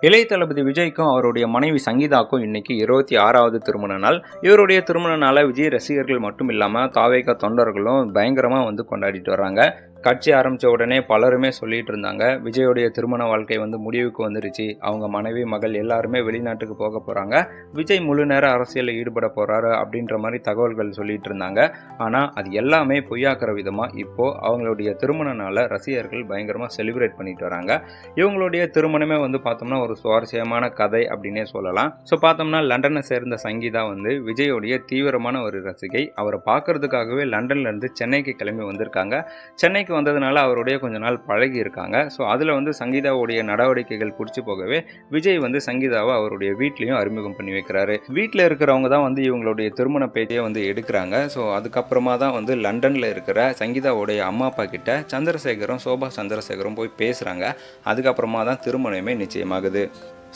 இளைய தளபதி விஜய்க்கும் அவருடைய மனைவி சங்கீதாக்கும் இன்னைக்கு 26வது திருமண நாள். இவருடைய திருமண நாளை விஜய் ரசிகர்கள் மட்டும் இல்லாம தாவேகா தொண்டர்களும் பயங்கரமா கொண்டாடிட்டு வர்றாங்க. கட்சி ஆரம்பித்த உடனே பலருமே சொல்லிட்டு இருந்தாங்க, விஜயோடைய திருமண வாழ்க்கை முடிவுக்கு வந்துருச்சு, அவங்க மனைவி மகள் எல்லாருமே வெளிநாட்டுக்கு போக போகிறாங்க, விஜய் முழு நேர அரசியலில் ஈடுபட போகிறாரு அப்படின்ற மாதிரி தகவல்கள் சொல்லிட்டு இருந்தாங்க. ஆனால் அது எல்லாமே பொய்யாக்குற விதமாக இப்போது அவங்களுடைய திருமண நாளை ரசிகர்கள் பயங்கரமாக செலிப்ரேட் பண்ணிட்டு வராங்க. இவங்களுடைய திருமணமே பார்த்தோம்னா ஒரு சுவாரஸ்யமான கதை அப்படின்னே சொல்லலாம். ஸோ பார்த்தோம்னா லண்டனை சேர்ந்த சங்கீதா விஜயோடைய தீவிரமான ஒரு ரசிகை. அவரை பார்க்கறதுக்காகவே லண்டன்லேருந்து சென்னைக்கு கிளம்பி வந்திருக்காங்க. சென்னைக்கு வந்ததுனால அவருடைய கொஞ்ச நாள் பழகி இருக்காங்க. ஸோ அதில் சங்கீதாவுடைய நடவடிக்கைகள் பிடிச்சி போகவே விஜய் சங்கீதாவை அவருடைய வீட்லையும் அறிமுகம் பண்ணி வைக்கிறாரு. வீட்டில் இருக்கிறவங்க தான் இவங்களுடைய திருமண பேட்டியை எடுக்கிறாங்க. ஸோ அதுக்கப்புறமா தான் லண்டனில் இருக்கிற சங்கீதாவுடைய அம்மா அப்பா கிட்ட சந்திரசேகரும் சோபா சந்திரசேகரும் போய் பேசுகிறாங்க. அதுக்கப்புறமா தான் திருமணமே நிச்சயமாகுது.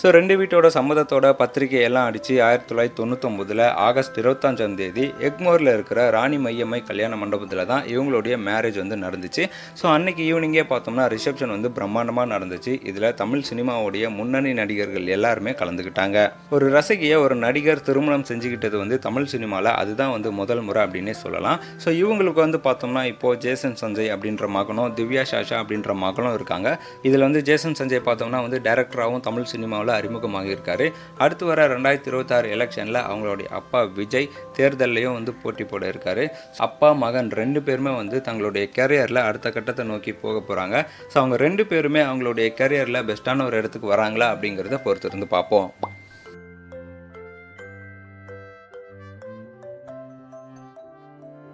ஸோ ரெண்டு வீட்டோட சம்மதத்தோட பத்திரிகையெல்லாம் அடித்து 1999 ஆகஸ்ட் 25 எக்மோரில் இருக்கிற ராணி மையம்மை கல்யாண மண்டபத்தில் தான் இவங்களுடைய மேரேஜ் நடந்துச்சு. ஸோ அன்னைக்கு ஈவினிங்கே பார்த்தோம்னா ரிசப்ஷன் பிரம்மாண்டமாக நடந்துச்சு. இதில் தமிழ் சினிமாவுடைய முன்னணி நடிகர்கள் எல்லாருமே கலந்துக்கிட்டாங்க. ஒரு ரசிகையை ஒரு நடிகர் திருமணம் செஞ்சுக்கிட்டது தமிழ் சினிமாவில் அதுதான் முதல் முறை அப்படின்னே சொல்லலாம். ஸோ இவங்களுக்கு பார்த்தோம்னா இப்போது ஜேசன் சஞ்சய் அப்படின்ற மகனும் திவ்யா சாஷா அப்படின்ற மகளும் இருக்காங்க. இதில் ஜேசன் சஞ்சய் பார்த்தோம்னா டைரக்டராகவும் தமிழ் சினிமா அறிமுகமாக இருக்காரு. அடுத்து வர 2026 எலெக்ஷன்ல அவங்களுடைய அப்பா விஜய் தேர்தலையும் போட்டி போட இருக்காரு. அப்பா மகன் ரெண்டு பேருமே தங்களுடைய கேரியர்ல அடுத்த கட்டத்தை நோக்கி போக போறாங்க. ஸோ அவங்க ரெண்டு பேருமே அவங்களுடைய கேரியர்ல பெஸ்டான ஒரு இடத்துக்கு வராங்களா அப்படிங்கிறத பொறுத்து இருந்து பார்ப்போம்.